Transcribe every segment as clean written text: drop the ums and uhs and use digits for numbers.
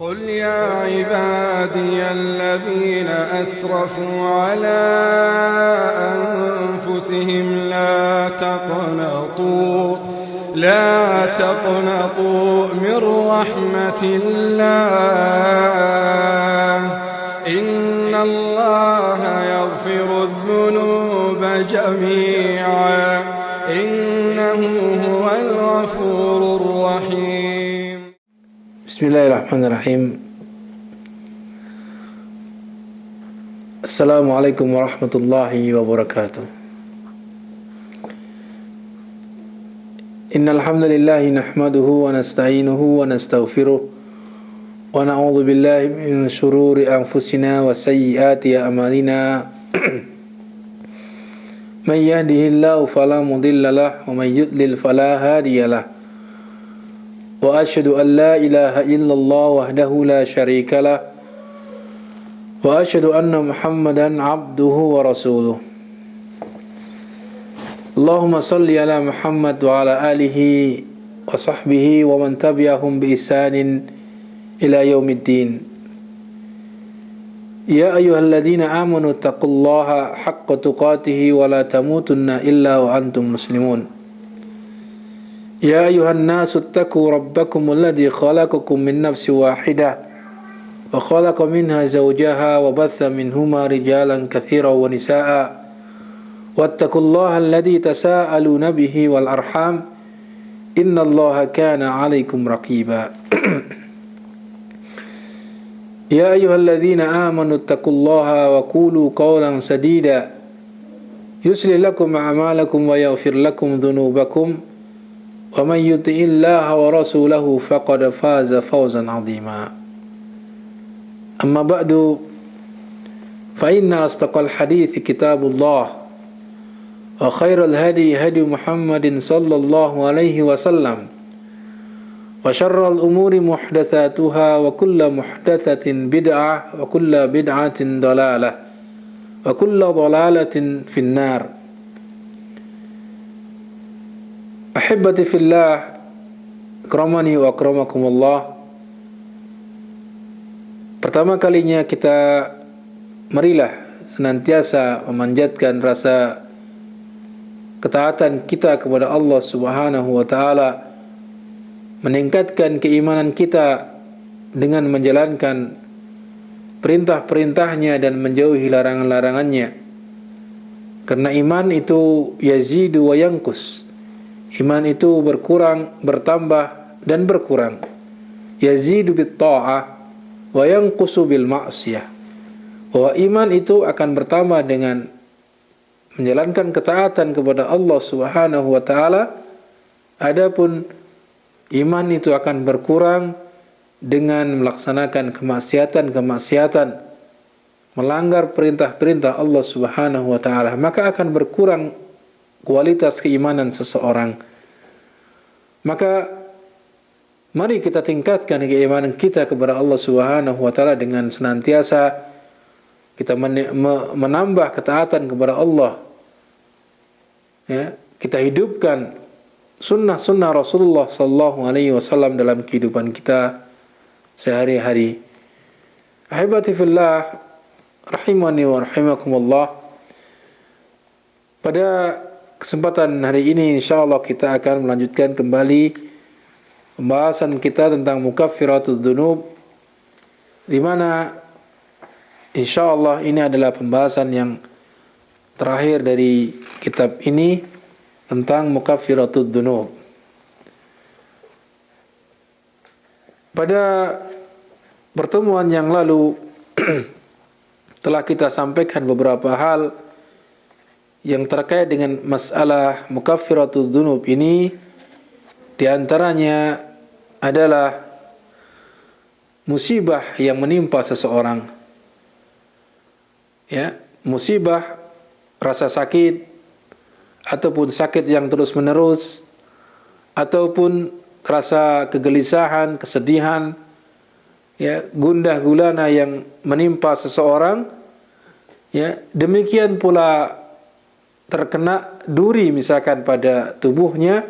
قل يا عبادي الذين أسرفوا على أنفسهم لا تقنطوا من رحمة الله إن الله يغفر الذنوب جميعا إنه هو الغفور الرحيم. Bismillahirrahmanirrahim. Assalamualaikum warahmatullahi wabarakatuh. Innal hamdalillah nahmaduhu wa nasta'inuhu wa nastaghfiruh wa na'udzu billahi min shururi anfusina wa sayyiati a'malina. May yahdihillahu fala mudilla lahu wa may yudlil fala hadiya lahu. Wa asyhadu an la ilaha illallah wahdahu la syarika lah wa asyhadu anna Muhammadan abduhu wa rasuluh. Allahumma salli ala Muhammad wa ala alihi wa sahbihi wa man tabi'ahum bi ihsanin ila yaumiddin. Ya ayyuhalladzina amanu taqullaha haqqa tuqatih wa la tamutunna illa wa antum muslimun. يا أيها الناس اتقوا ربكم الذي خلقكم من نفس واحدة وخلق منها زوجها وبث منهما رجالا كثيرا ونساء واتقوا الله الذي تساءلون به والأرحام إن الله كان عليكم رقيبا. يا أيها الذين آمنوا اتقوا الله وقولوا قولا سديدا يصلح لكم أعمالكم ويغفر لكم ذنوبكم ومن يطع الله ورسوله فقد فاز فوزا عظيما. أما بعد فإن أصدق الحديث كتاب الله وخير الهدي هدي محمد صلى الله عليه وسلم وشر الأمور محدثاتها وكل محدثة بدعة وكل بدعة ضلالة وكل ضلالة في النار. Ahibati fillah, akramani wa akramakumullah. Pertama kalinya marilah senantiasa memanjatkan rasa ketaatan kita kepada Allah Subhanahu wa taala, meningkatkan keimanan kita dengan menjalankan perintah-perintahnya dan menjauhi larangan-larangannya. Karena iman itu yazidu wa yanqus. Iman itu berkurang, bertambah dan berkurang. Yazidu bit ta'ah wa yanqusu bil ma'siyah. Bahwa iman itu akan bertambah dengan menjalankan ketaatan kepada Allah Subhanahu wa taala. Adapun iman itu akan berkurang dengan melaksanakan kemaksiatan, melanggar perintah-perintah Allah Subhanahu wa taala, maka akan berkurang kualitas keimanan seseorang. Maka mari kita tingkatkan keimanan kita kepada Allah Subhanahu wa taala dengan senantiasa kita menambah ketaatan kepada Allah. Ya, kita hidupkan sunnah-sunnah Rasulullah sallallahu alaihi wasallam dalam kehidupan kita sehari-hari. Ahibati fillah, rahimani wa rahimakumullah. Pada kesempatan hari ini insyaallah kita akan melanjutkan kembali pembahasan kita tentang mukaffiratul dzunub, di mana insyaallah ini adalah pembahasan yang terakhir dari kitab ini tentang mukaffiratul dzunub. Pada pertemuan yang lalu telah kita sampaikan beberapa hal yang terkait dengan masalah mukaffiratul dzunub ini. Di antaranya adalah musibah yang menimpa seseorang. Ya, musibah, rasa sakit ataupun sakit yang terus-menerus ataupun rasa kegelisahan, kesedihan, ya, gundah gulana yang menimpa seseorang. Ya, demikian pula terkena duri misalkan pada tubuhnya,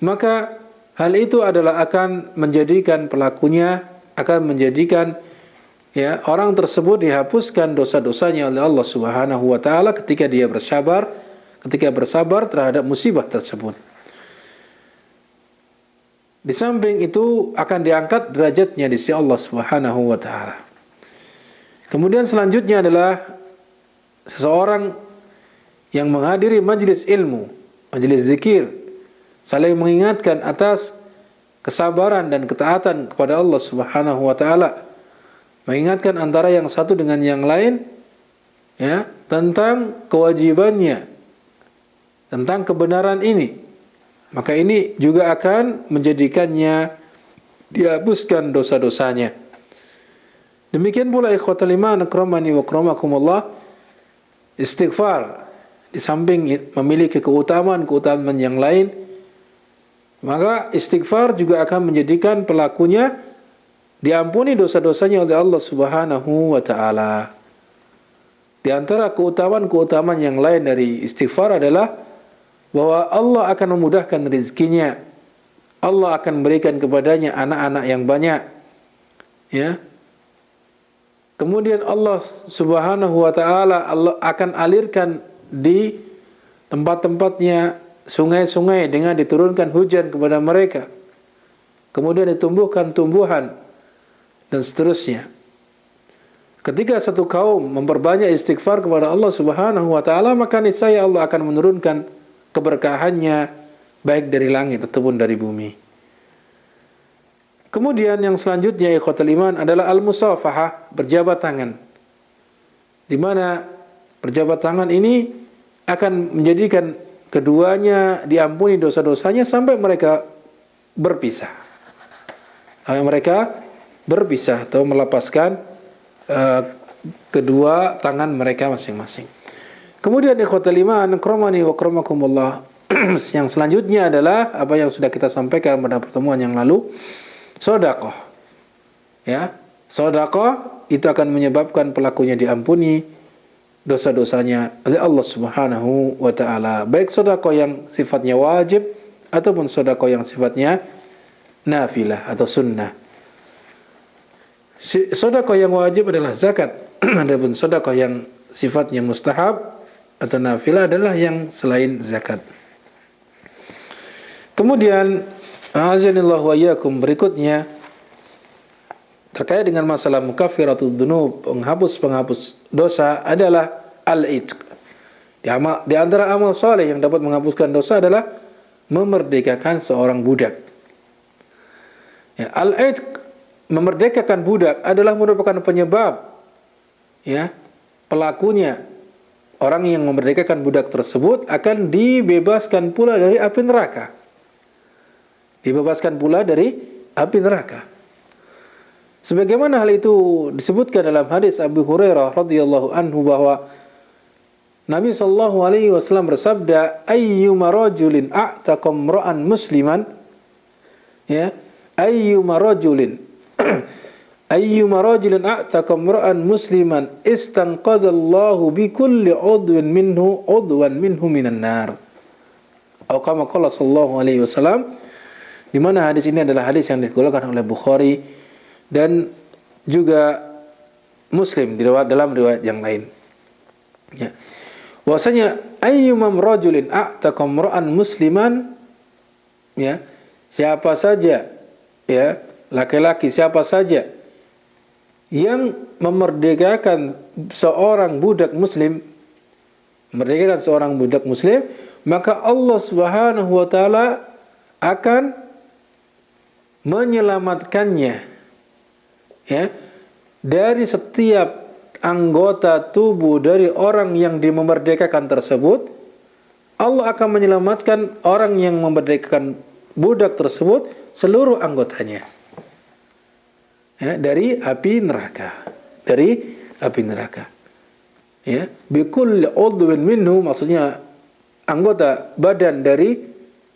maka hal itu adalah akan menjadikan pelakunya akan menjadikan orang tersebut dihapuskan dosa-dosanya oleh Allah Subhanahu wa taala ketika dia bersabar terhadap musibah tersebut. Di samping itu akan diangkat derajatnya di sisi Allah Subhanahu wa taala. Kemudian selanjutnya adalah seseorang yang menghadiri majelis ilmu, majelis zikir, saling mengingatkan atas kesabaran dan ketaatan kepada Allah Subhanahu wa taala, mengingatkan antara yang satu dengan yang lain tentang kewajibannya, tentang kebenaran ini. Maka ini juga akan menjadikannya dihapuskan dosa-dosanya. Demikian pula ikhwatal iman akramani wa akramakumullah, istighfar di samping memiliki keutamaan yang lain, maka istighfar juga akan menjadikan pelakunya diampuni dosa-dosanya oleh Allah Subhanahu wa taala. Di antara keutamaan yang lain dari istighfar adalah bahwa Allah akan memudahkan rezekinya. Allah akan memberikan kepadanya anak-anak yang banyak. Kemudian Allah Subhanahu wa taala Allah akan alirkan di tempat-tempatnya sungai-sungai dengan diturunkan hujan kepada mereka. Kemudian ditumbuhkan tumbuhan dan seterusnya. Ketika satu kaum memperbanyak istighfar kepada Allah Subhanahu wa taala, maka niscaya Allah akan menurunkan keberkahannya baik dari langit ataupun dari bumi. Kemudian yang selanjutnya ikhwatul iman adalah al-musafahah, berjabat tangan. Di mana berjabat tangan ini akan menjadikan keduanya diampuni dosa-dosanya sampai mereka berpisah. Atau melepaskan kedua tangan mereka masing-masing. Kemudian ikhwatul iman akramani wa akramakumullah, yang selanjutnya adalah apa yang sudah kita sampaikan pada pertemuan yang lalu, sedekah. Sedekah itu akan menyebabkan pelakunya diampuni dosa-dosanya oleh Allah Subhanahu wa taala, baik sedekah yang sifatnya wajib ataupun sedekah yang sifatnya nafilah atau sunnah. Sedekah yang wajib adalah zakat, adapun sedekah yang sifatnya mustahab atau nafilah adalah yang selain zakat. Kemudian azanillahu wa iyyakum, berikutnya terkait dengan masalah mukaffiratud dzunub, penghapus dosa adalah al-itq. Di antara amal saleh yang dapat menghapuskan dosa adalah memerdekakan seorang budak. Al-itq, memerdekakan budak adalah merupakan penyebab pelakunya, orang yang memerdekakan budak tersebut akan dibebaskan pula dari api neraka. Sebagaimana hal itu disebutkan dalam hadis Abu Hurairah radhiyallahu anhu bahwa Nabi sallallahu alaihi wasallam bersabda, ayyuma rajulin a'taqa imra'an musliman, ayyuma rajulin a'taqa imra'an musliman istanqadallahu bi kulli 'udwan minhu minan nar. Atau kama qala sallallahu alaihi wasallam, di mana hadis ini adalah hadis yang dikeluarkan oleh Bukhari dan juga Muslim dalam riwayat yang lain. Bahwasanya ayyumam rajulin a'taqa imra'an musliman, siapa saja laki-laki siapa saja yang memerdekakan seorang budak muslim, maka Allah Subhanahu wa taala akan menyelamatkannya dari setiap anggota tubuh dari orang yang dimerdekakan tersebut. Allah akan menyelamatkan orang yang memerdekakan budak tersebut, seluruh anggotanya dari api neraka. Bikulli udwin minhu, maksudnya anggota badan dari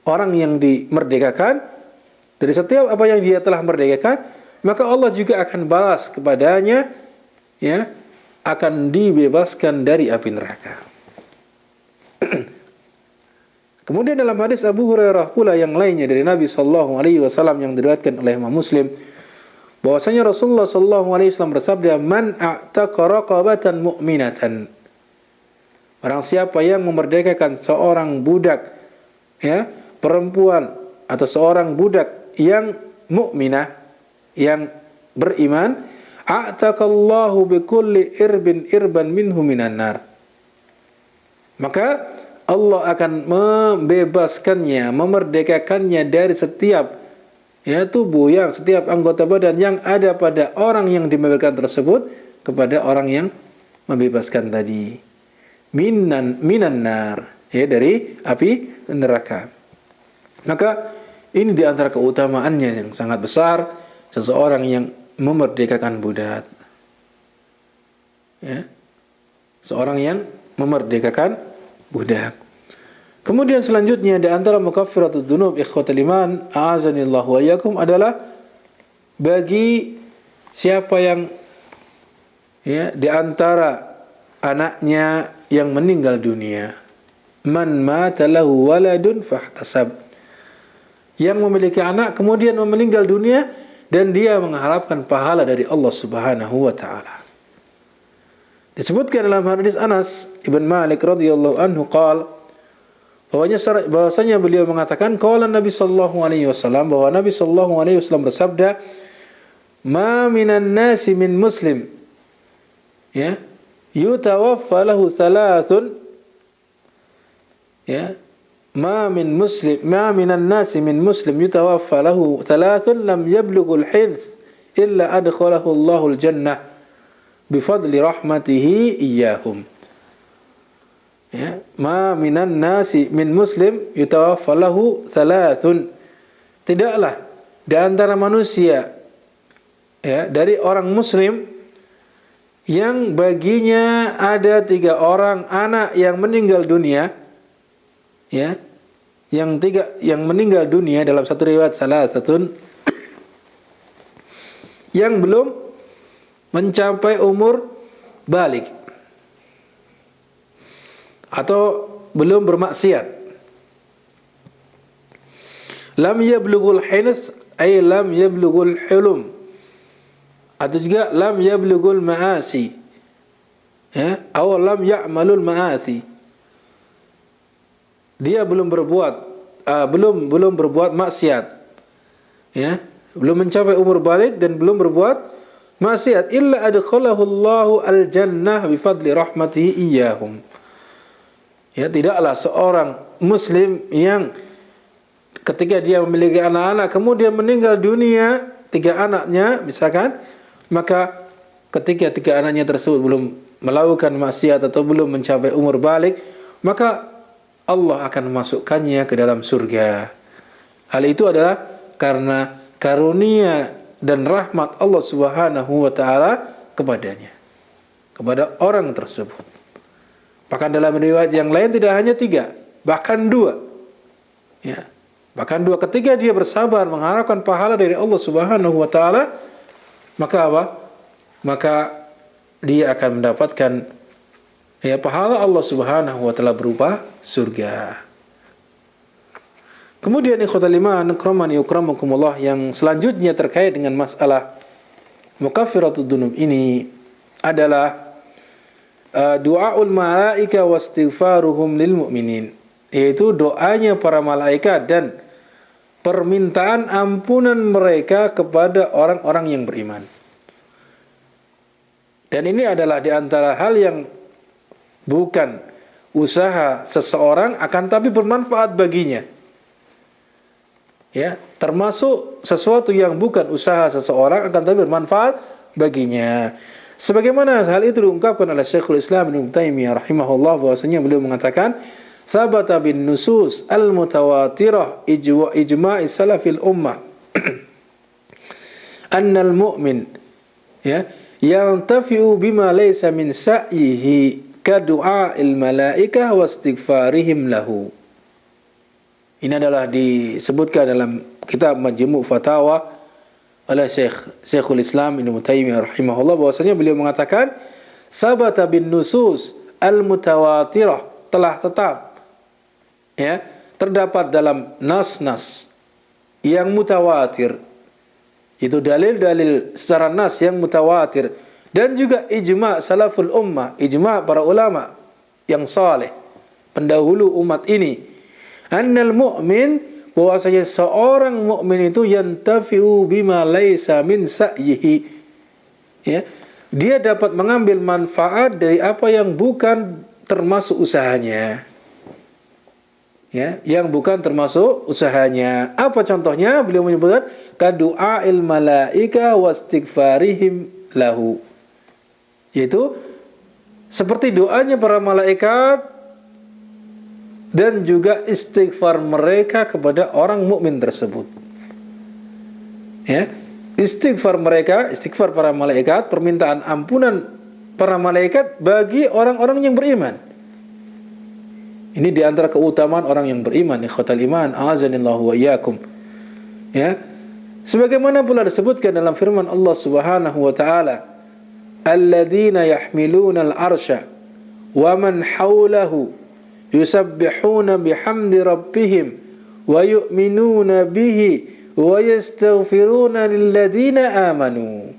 orang yang dimerdekakan, dari setiap apa yang dia telah merdekakan, maka Allah juga akan balas kepadanya, akan dibebaskan dari api neraka. Kemudian dalam hadis Abu Hurairah pula yang lainnya dari Nabi sallallahu alaihi wasallam yang diriwayatkan oleh Imam Muslim, bahwasanya Rasulullah sallallahu alaihi wasallam bersabda, "Man a'taqa raqabatan mu'minatan." Barang siapa yang memerdekakan seorang budak, ya, perempuan atau seorang budak yang mukminah, yang beriman, a'taqallahu bikulli irban minhu minan nar. Maka Allah akan membebaskannya, memerdekakannya dari setiap, ya, tubuh, yang setiap anggota badan yang ada pada orang yang dibebaskan tersebut kepada orang yang membebaskan tadi. Minan nar, ya, dari api neraka. Maka ini di antara keutamaannya yang sangat besar seseorang yang memerdekakan budak. Ya. Seorang yang memerdekakan budak. Kemudian selanjutnya di antara mukaffiratud dzunub ikhwatal iman, a'azanillahu wa iyyakum, adalah bagi siapa yang, ya, di antara anaknya yang meninggal dunia, man mata lahu waladun fahtasab, yang memiliki anak kemudian meninggal dunia dan dia mengharapkan pahala dari Allah Subhanahu wa taala. Disebutkan dalam hadis Anas ibn Malik radhiyallahu anhu qala, bahwasanya beliau mengatakan, qala Nabi sallallahu alaihi wasallam, bahwa Nabi sallallahu alaihi wasallam bersabda, ma minan nasi min muslim, ya, yutawaffa lahu thalathun, ya, ma minan nasi min muslim yutawaffa lahu thalathun lam yablughul hins illa adkhalahu Allahul jannah bifadli rahmatihi iyyahum. Ya, ma minan nasi min muslim yutawaffa lahu thalathun, tidaklah di antara manusia, ya, dari orang muslim yang baginya ada 3 orang anak yang meninggal dunia, ya, yang meninggal dunia dalam satu riwayat salasatun, yang belum mencapai umur balik atau belum bermaksiat. Lam yablughul hins ay lam yablughul hulum, atau juga lam yablughul ma'asi, ya, atau lam ya'malul ma'asi. Dia belum berbuat maksiat, ya, belum mencapai umur balik dan belum berbuat maksiat, illa adkhalahu Allahu al-jannah bifadli rahmatihi iyyahum. Ya, tidaklah seorang muslim yang ketika dia memiliki anak-anak kemudian meninggal dunia 3 anaknya misalkan, maka ketika 3 anaknya tersebut belum melakukan maksiat atau belum mencapai umur balik, maka Allah akan memasukkannya ke dalam surga. Hal itu adalah karena karunia dan rahmat Allah Subhanahu wa taala kepadanya, kepada orang tersebut. Bahkan dalam riwayat yang lain tidak hanya 3, bahkan 2. Ya. Bahkan 2, ketika dia bersabar mengharapkan pahala dari Allah Subhanahu wa taala, maka apa? Maka dia akan mendapatkan, ya, pahala Allah Subhanahu wa taala berupa surga. Kemudian ikhwatal iman, akramani akramakumullah, yang selanjutnya terkait dengan masalah mukaffiratud dzunub ini adalah du'aul malaika wastighfaruhum lil mu'minin, yaitu doanya para malaikat dan permintaan ampunan mereka kepada orang-orang yang beriman. Dan ini adalah di antara hal yang bukan usaha seseorang akan tapi bermanfaat baginya. Ya, termasuk sesuatu yang bukan usaha seseorang akan tapi bermanfaat baginya. Sebagaimana hal itu diungkapkan oleh Syekhul Islam Ibnu Taimiyah rahimahullah, bahwasanya beliau mengatakan, "Tsabata bin nusus al-mutawatirah ijma'i salafil ummah annal mu'min, ya, yantafi'u bima laysa min sa'yihi ka du'a'il malaikah wa istighfarihim lahu." Ini adalah disebutkan dalam kitab Majmu' Fatawa oleh Syekhul Islam Ibnu Taimiyah rahimahullah, bahwasanya beliau mengatakan, sabata bin nusus al-mutawatirah, telah tetap, ya, terdapat dalam nas-nas yang mutawatir, Itu dalil-dalil secara nas yang mutawatir dan juga ijma' salaful ummah, ijma' para ulama yang saleh pendahulu umat ini. Annal mu'min, bahwasanya seorang mukmin itu yantafi'u bima laisa min sa'yihi. Ya, dia dapat mengambil manfaat dari apa yang bukan termasuk usahanya. Ya, yang bukan termasuk usahanya. Apa contohnya? Beliau menyebutkan kadu'ail malaika wastighfarihim lahu. Yaitu seperti doanya para malaikat dan juga istighfar mereka kepada orang mukmin tersebut. Ya, istighfar mereka, istighfar para malaikat, permintaan ampunan para malaikat bagi orang-orang yang beriman. Ini di antara keutamaan orang yang beriman, ikhwatal iman, a'azanillahu wa iyyakum. Ya. Sebagaimana pula disebutkan dalam firman Allah Subhanahu wa taala, alladzina yahmiluna al-arsya wa man hawlahu yusabbihuna bihamdi rabbihim wa yu'minuna bihi wa yastaghfiruna lilladzina amanu.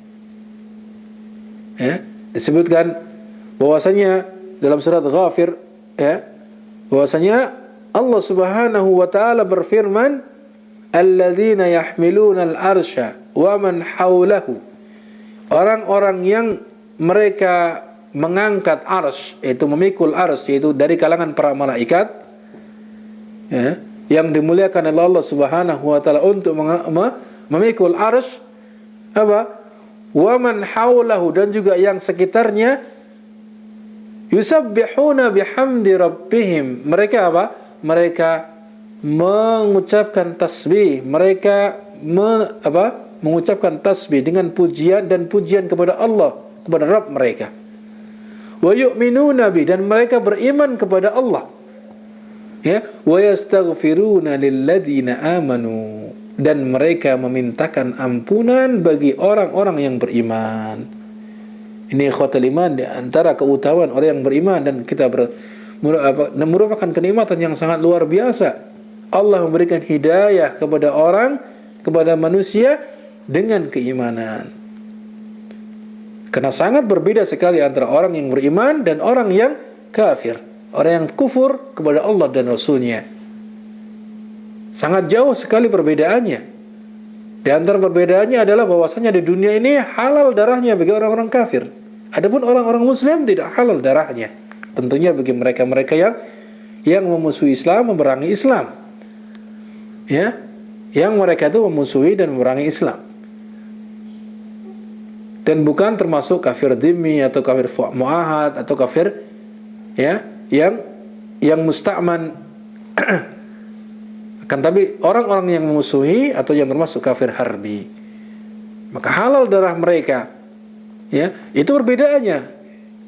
Ya, disebutkan bahwasanya dalam surat Ghafir, ya, bahwasanya Allah Subhanahu wa taala berfirman, alladzina yahmiluna al-arsya wa man hawlahu. Orang-orang yang mereka mengangkat arsy, yaitu memikul arsy, yaitu dari kalangan para malaikat, ya, yang dimuliakan oleh Allah Subhanahu wa taala untuk memikul arsy, apa? Wa man hawlahu, dan juga yang sekitarnya, yusabbihuna bihamdi rabbihim. Mereka apa? Mereka mengucapkan tasbih. Mereka mengucapkan tasbih dengan pujian dan pujian kepada Allah, kepada Rabb mereka. Wa yu'minuna bi, dan mereka beriman kepada Allah. Ya, wa yastaghfiruna lilladzina amanu, dan mereka memintakan ampunan bagi orang-orang yang beriman. Ini ikhwatul iman, di antara keutamaan orang yang beriman, dan kita merupakan kenikmatan yang sangat luar biasa. Allah memberikan hidayah kepada orang, kepada manusia dengan keimanan. Karena sangat berbeda sekali antara orang yang beriman dan orang yang kafir, orang yang kufur kepada Allah dan Rasulnya. Sangat jauh sekali perbedaannya. Di antara perbedaannya adalah bahwasanya di dunia ini halal darahnya bagi orang-orang kafir. Adapun orang-orang muslim tidak halal darahnya. Tentunya bagi mereka-mereka yang memusuhi Islam, memerangi Islam. Ya, yang mereka itu memusuhi dan memerangi Islam. Dan bukan termasuk kafir dhimmi atau kafir muahad atau kafir, ya, yang musta'man. Kan tapi orang-orang yang memusuhi atau yang termasuk kafir harbi, maka halal darah mereka. Ya, itu perbedaannya.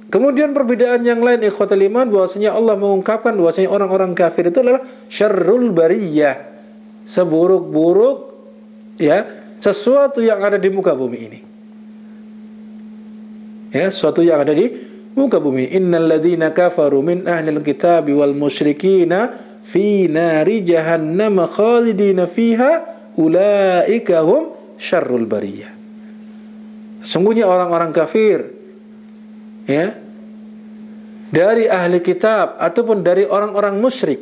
Kemudian perbedaan yang lain, ikhwatul iman, bahwasanya Allah mengungkapkan bahwasanya orang-orang kafir itu adalah syarrul bariyah, seburuk-buruk, ya, sesuatu yang ada di muka bumi ini. Ya, sesuatu yang ada di muka bumi. Innal ladzina kafaru min ahlil kitabi wal musyrikina fi nari jahannam khalidina fiha ulaika hum syarrul bariyah. Sungguhnya orang-orang kafir, ya, dari ahli kitab ataupun dari orang-orang musyrik,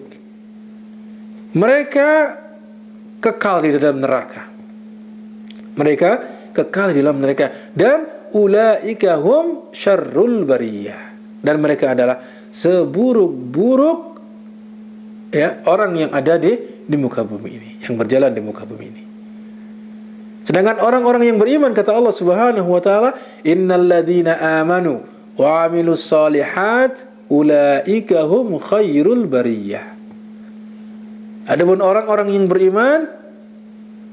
mereka kekal di dalam neraka. Mereka kekal di dalam neraka, dan ulaika hum syarrul bariyah, dan mereka adalah seburuk-buruk, ya, orang yang ada di muka bumi ini, yang berjalan di muka bumi ini. Sedangkan orang-orang yang beriman, kata Allah Subhanahu wa taala, innal ladzina amanu wa 'amilus shalihat ulaika hum khairul bariyah. Adapun orang-orang yang beriman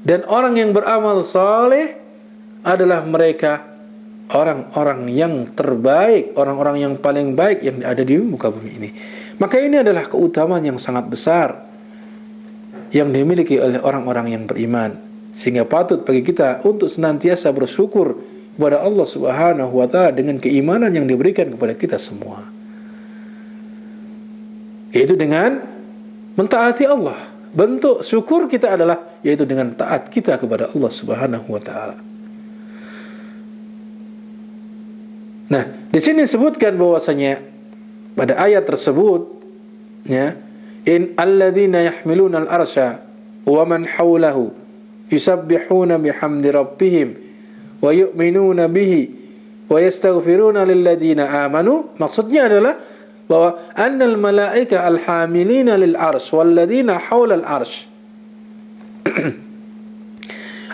dan orang yang beramal saleh adalah mereka orang-orang yang terbaik, orang-orang yang paling baik yang ada di muka bumi ini. Maka ini adalah keutamaan yang sangat besar yang dimiliki oleh orang-orang yang beriman, sehingga patut bagi kita untuk senantiasa bersyukur kepada Allah Subhanahu wa taala dengan keimanan yang diberikan kepada kita semua, yaitu dengan mentaati Allah. Bentuk syukur kita adalah yaitu dengan taat kita kepada Allah Subhanahu wa taala. Nah, di sini disebutkan bahwasanya pada ayat tersebut, ya, in alladzina yahmiluna al-arsya wa man hawlahu yusabbihuna bihamdi rabbihim wa yu'minuna bihi wa yastaghfiruna lilladzina amanu. Maksudnya adalah bahwa annal malaika al-hamilina lil arsy walladzina hawla al-arsy.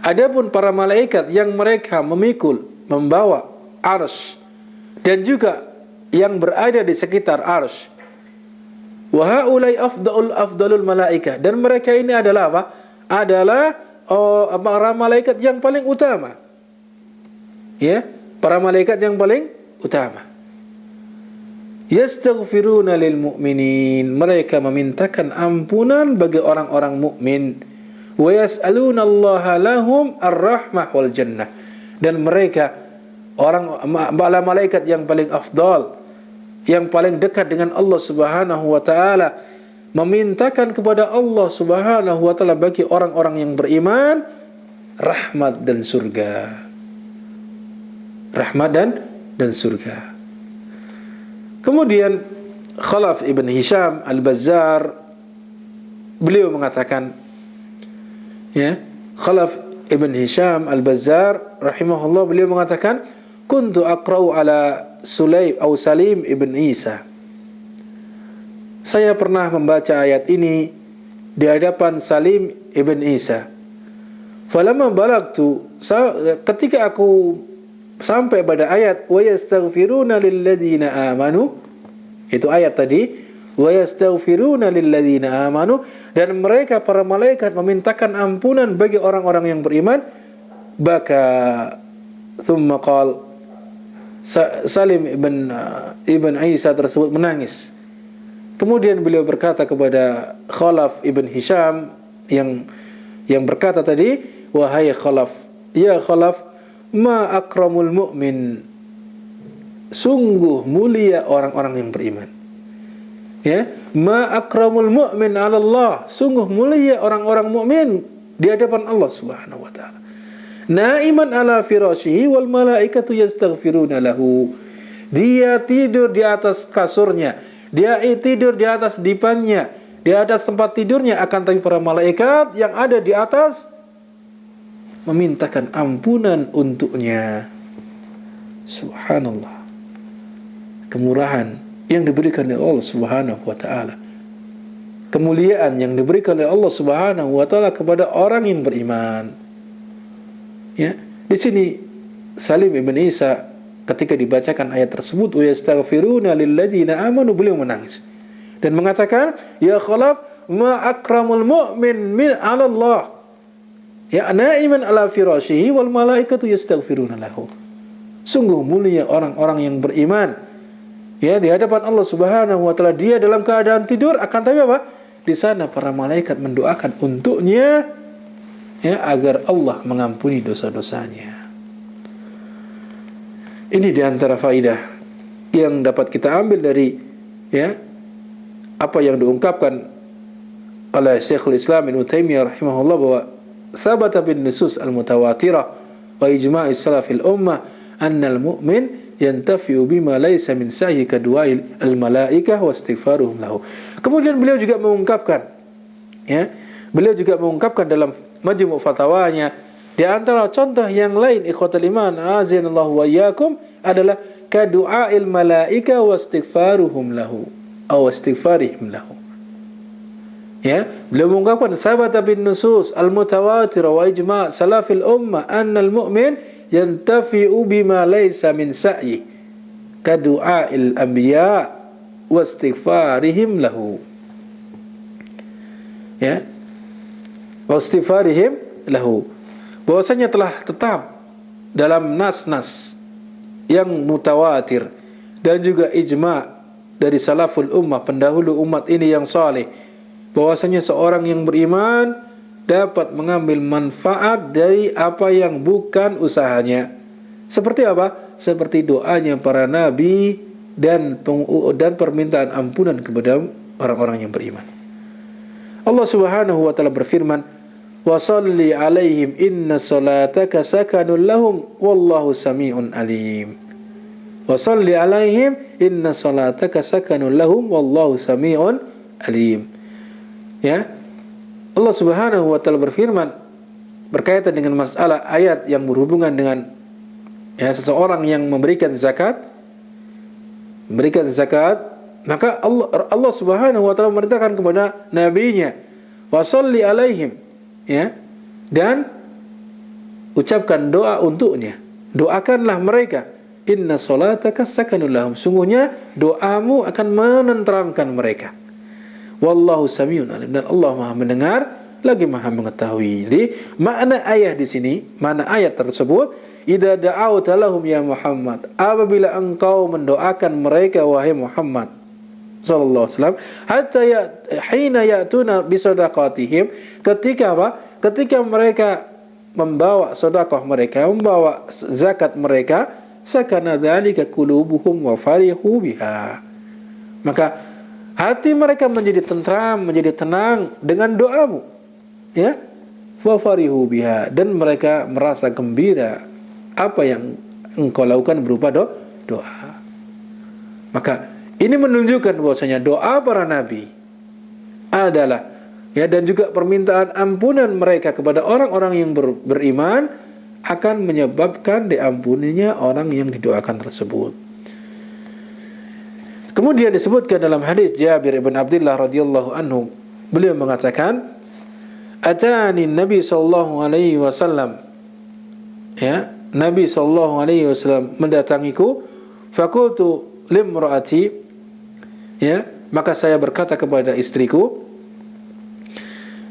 Adapun para malaikat yang mereka memikul, membawa arsy dan juga yang berada di sekitar arsy. Wa haulai afdalul malaika, dan mereka ini adalah apa? Adalah para malaikat yang paling utama. Ya, para malaikat yang paling utama. Yastaghfiruna lil mu'minin, mereka memintakan ampunan bagi orang-orang mukmin. Wa yas'alunallaha lahum ar-rahmah wal jannah, dan mereka malaikat yang paling afdal, yang paling dekat dengan Allah Subhanahu wa taala, memintakan kepada Allah Subhanahu wa taala bagi orang-orang yang beriman rahmat dan surga. Rahmat dan surga. Kemudian Khalaf ibn Hisham al-Bazzar, beliau mengatakan, ya, Khalaf ibn Hisham al-Bazzar rahimahullah, beliau mengatakan, kuntu aqra'u ala Sulaim atau Salim ibn Isa. Saya pernah membaca ayat ini di hadapan Salim ibn Isa. Falamma balagtu, ketika aku sampai pada ayat wa yastaghfiruna lilladzina amanu, itu ayat tadi, wa yastaghfiruna lilladzina amanu, dan mereka para malaikat memintakan ampunan bagi orang-orang yang beriman. Baka thumma qala, Salim ibn Isa tersebut menangis. Kemudian beliau berkata kepada Khalaf ibn Hisham yang berkata tadi, wahai Khalaf, ya Khalaf, ma akramul mu'min, sungguh mulia orang-orang yang beriman. Ya, ma akramul mu'min 'ala Allah, sungguh mulia orang-orang mukmin di hadapan Allah Subhanahu wa taala. Naiman ala firashihi wal malaikatu yastaghfiruna lahu. Dia tidur di atas kasurnya, dia tidur di atas dipannya, di atas tempat tidurnya, akan tapi para malaikat yang ada di atas memintakan ampunan untuknya. Subhanallah. Kemurahan yang diberikan oleh Allah Subhanahu wa taala. Kemuliaan yang diberikan oleh Allah Subhanahu wa taala kepada orang yang beriman. Ya, di sini Salim ibn Isa ketika dibacakan ayat tersebut, wa yastaghfiruna lilladzina amanu, beliau menangis dan mengatakan, ya Khalaf, ma akramul mu'min min 'ala Allah, ya naiman ala firashihi wal malaikatu yastaghfiruna lahu. Sungguh mulia orang-orang yang beriman, ya, di hadapan Allah Subhanahu wa taala, dia dalam keadaan tidur, akan tapi apa? Di sana para malaikat mendoakan untuknya, ya, agar Allah mengampuni dosa-dosanya. Ini diantara faidah yang dapat kita ambil dari, ya, apa yang diungkapkan oleh Syekhul Islam Ibnu Taimiyah rahimahullah, bahwa thabata bin nusus al-mutawatirah wa ijma'i salafil ummah anna al-mu'min yantafi'u bima laysa min sa'yi kadu'ail al-malaikah wa istighfaruhum lahu. Kemudian beliau juga mengungkapkan, ya, beliau juga mengungkapkan dalam Majmu' Fatawanya, di antara contoh yang lain ikhwatul iman azinallahu wa iyyakum adalah kadu'ail malaika wa istighfaruhum lahu atau istighfarihim lahu. Ya, beliau mengungkapkan sabata bin nusus al-mutawatir wa ijma' salafil ummah anna al-mu'min yantafi'u bima laysa min sa'yi kadu'ail anbiya wa istighfarihim lahu. Ya, wastighfarihim lahu, bahwasanya telah tetap dalam nas-nas yang mutawatir dan juga ijma' dari salaful ummah, pendahulu umat ini yang saleh, bahwasanya seorang yang beriman dapat mengambil manfaat dari apa yang bukan usahanya. Seperti apa? Seperti doanya para nabi dan permintaan ampunan kepada orang-orang yang beriman. Allah Subhanahu wa taala berfirman, wa shalli alaihim inna salataka sakanun lahum wallahu sami'un alim. wa shalli 'alaihim inna salataka sakanun lahum wallahu samii'un alim. Ya. Allah Subhanahu wa taala berfirman berkaitan dengan masalah ayat yang berhubungan dengan seseorang yang memberikan zakat, maka Allah Subhanahu wa taala memerintahkan kepada nabinya, "Washalli 'alaihim," dan ucapkan doa untuknya. Doakanlah mereka. Inna salataka sakanul lahum. Sungguhnya doamu akan menenteramkan mereka. Wallahu samiun alim. Dan Allah Maha mendengar lagi Maha mengetahui. Jadi makna ayat di sini, makna ayat tersebut, idza da'auta lahum ya Muhammad, apabila engkau mendoakan mereka wahai Muhammad sallallahu alaihi wasallam, hatta hina ya'tuna bisadaqatihim, ketika apa? Ketika mereka membawa sedekah mereka, membawa zakat mereka, sakana dzalika qulubuhum wa farihu biha. Maka hati mereka menjadi tentram, menjadi tenang dengan doamu. Ya, wa farihu biha, dan mereka merasa gembira apa yang engkau lakukan berupa doa. Maka ini menunjukkan bahwasanya doa para nabi adalah dan juga permintaan ampunan mereka kepada orang-orang yang beriman akan menyebabkan diampuninya orang yang didoakan tersebut. Kemudian disebutkan dalam hadis Jabir bin Abdullah radhiyallahu anhu, beliau mengatakan, "Atani Nabi sallallahu alaihi wasallam." Nabi sallallahu alaihi wasallam mendatangiku, faqultu limraati, maka saya berkata kepada istriku,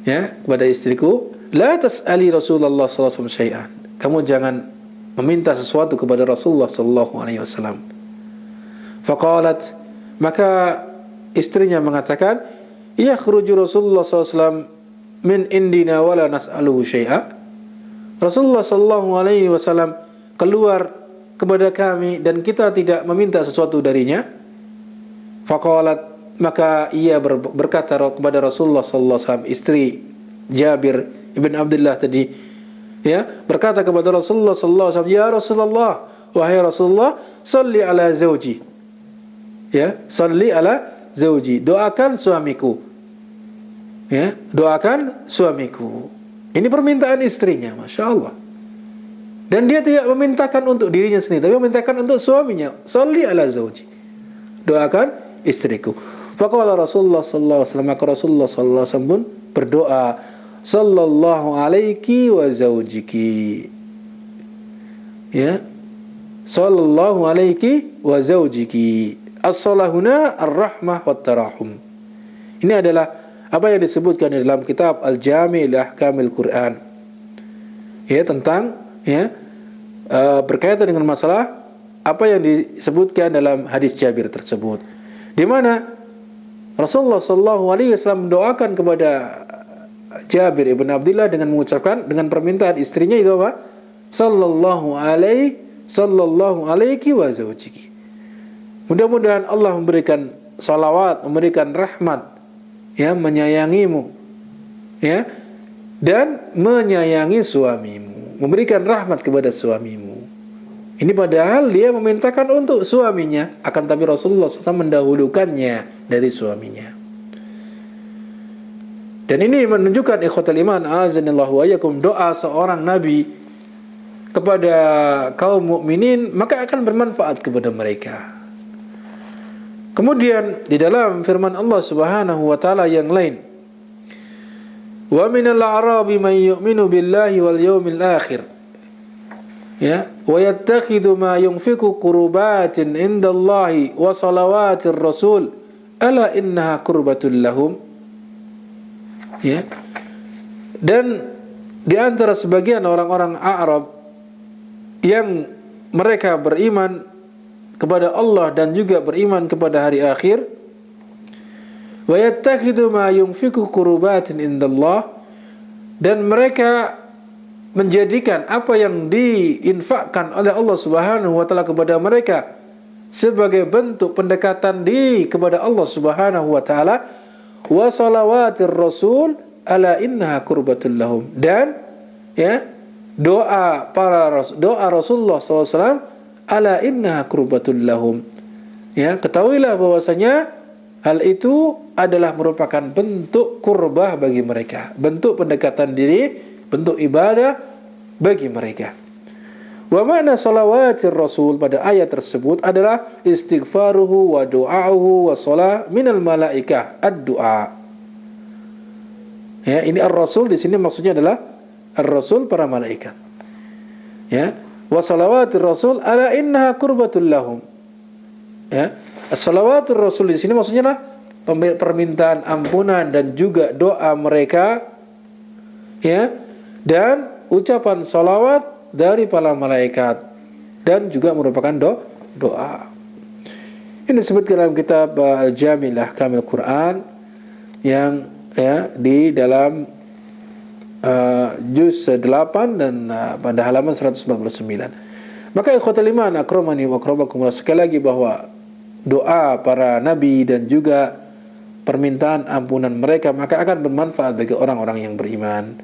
la tas'ali Rasulullah sallallahu alaihi wasallam syai'an. Kamu jangan meminta sesuatu kepada Rasulullah sallallahu alaihi wasallam. Faqalat, maka istrinya mengatakan, yakhruju Rasulullah sallallahu alaihi wasallam min indina wala nas'aluhu syai'a. Rasulullah sallallahu alaihi wasallam keluar kepada kami dan kita tidak meminta sesuatu darinya. Faqalat, maka ia berkata kepada Rasulullah sallallahu alaihi wasallam, istri Jabir ibn Abdullah tadi, berkata kepada Rasulullah sallallahu alaihi wasallam, ya Rasulullah, wahai Rasulullah, salli ala zawji. Salli ala zawji, doakan suamiku. Doakan suamiku. Ini permintaan istrinya, Masya Allah. Dan dia tidak memintakan untuk dirinya sendiri, tapi memintakan untuk suaminya. Salli ala zawji, doakan istriku. Faqala Rasulullah sallallahu alaihi wasallam, maka Rasulullah sallallahu alaihi wasallam pun berdoa, sallallahu alaiki wa zawjiki. Sallallahu alaiki wa zawjiki. As-salahuna ar-rahmah wa tarahum. Ini adalah apa yang disebutkan di dalam kitab Al-Jami' li Ahkamil Quran. Tentang berkaitan dengan masalah apa yang disebutkan dalam hadis Jabir tersebut, di mana Rasulullah sallallahu alaihi wasallam mendoakan kepada Jabir ibn Abdullah dengan mengucapkan, dengan permintaan istrinya itu apa? Sallallahu alaiki wa zawjiki. Mudah-mudahan Allah memberikan salawat, memberikan rahmat, menyayangimu, dan menyayangi suamimu, memberikan rahmat kepada suamimu. Ini padahal dia memintakan untuk suaminya, akan tapi Rasulullah SAW mendahulukannya dari suaminya. Dan ini menunjukkan ikhwatul iman azanillahu wa iyyakum, doa seorang nabi kepada kaum mukminin maka akan bermanfaat kepada mereka. Kemudian di dalam firman Allah Subhanahu wa taala yang lain, wa minal a'rabi man yu'minu billahi wal yawmil akhir, wa yattakhidhu ma yunfiqu qurbatin indallahi wa salawatir rasul ala innaha qurbatul lahum. Dan di antara sebagian orang-orang Arab yang mereka beriman kepada Allah dan juga beriman kepada hari akhir, wa yattakhidhu ma yunfiqu qurbatin indallah, dan mereka menjadikan apa yang diinfakkan oleh Allah Subhanahu wa taala kepada mereka sebagai bentuk pendekatan kepada Allah Subhanahu wa taala, wa salawatir rasul ala innaha qurbatul lahum, dan doa Rasulullah SAW ala inna qurbatul lahum. Ya, ketahuilah bahwasanya hal itu adalah merupakan bentuk kurbah bagi mereka, bentuk pendekatan diri, bentuk ibadah bagi mereka. Wa makna salawatir rasul pada ayat tersebut adalah istighfaruhu wa du'a'uhu wa shalah minal malaikah ad-du'a. Ya, ini ar-rasul di sini maksudnya adalah ar-rasul para malaikat. Ya, wa salawatir rasul ala innaha qurbatul lahum. Ya, as-salawatur rasul di sini maksudnya adalah permintaan ampunan dan juga doa mereka, ya, dan ucapan salawat dari para malaikat dan juga merupakan doa. Ini disebutkan dalam kitab Al-Jami' Ahkamil Quran yang ya di dalam juz 8 dan pada halaman 149. Maka ikhwatal iman akramani wa akramakumullah, sekali lagi bahwa doa para nabi dan juga permintaan ampunan mereka maka akan bermanfaat bagi orang-orang yang beriman.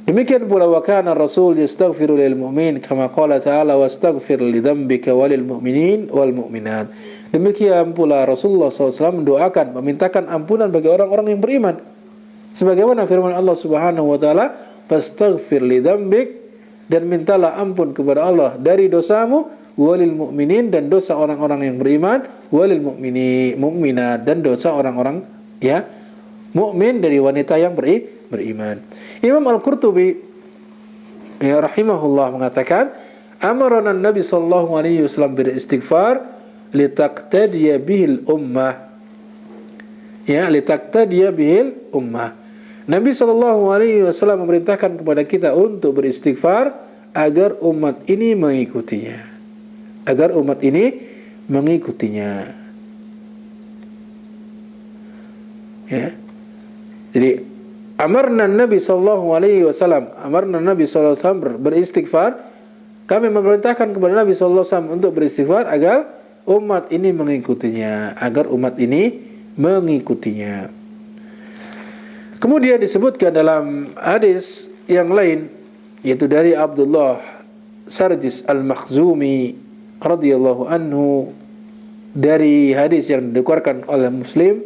Demikian pula wa kana rasul yastaghfiru lil mu'min kama qala ta'ala wastaghfir li dzambika walil mu'minin wal mu'minat. Demikian pula Rasulullah SAW mendoakan, memintakan ampunan bagi orang-orang yang beriman. Sebagaimana firman Allah Subhanahu wa taala, fastaghfir li dzambik, dan mintalah ampun kepada Allah dari dosamu, walil mu'minin, dan dosa orang-orang yang beriman, walil mu'minat, dan dosa orang-orang ya mukmin dari wanita yang beriman. Imam Al-Qurtubi ya rahimahullah mengatakan, amarana Nabi sallallahu alaihi wasallam bil istighfar litaqtadiya bihil ummah. Ya, litaqtadiya bihil ummah. Nabi sallallahu alaihi wasallam memerintahkan kepada kita untuk beristighfar agar umat ini mengikutinya. Agar umat ini mengikutinya. Ya. Jadi amarna Nabi sallallahu alaihi wasallam beristighfar. Kami memerintahkan kepada Nabi sallallahu alaihi wasallam untuk beristighfar agar umat ini mengikutinya, Kemudian disebutkan dalam hadis yang lain, yaitu dari Abdullah Sarjis Al-Makhzumi radhiyallahu anhu, dari hadis yang dikeluarkan oleh Muslim,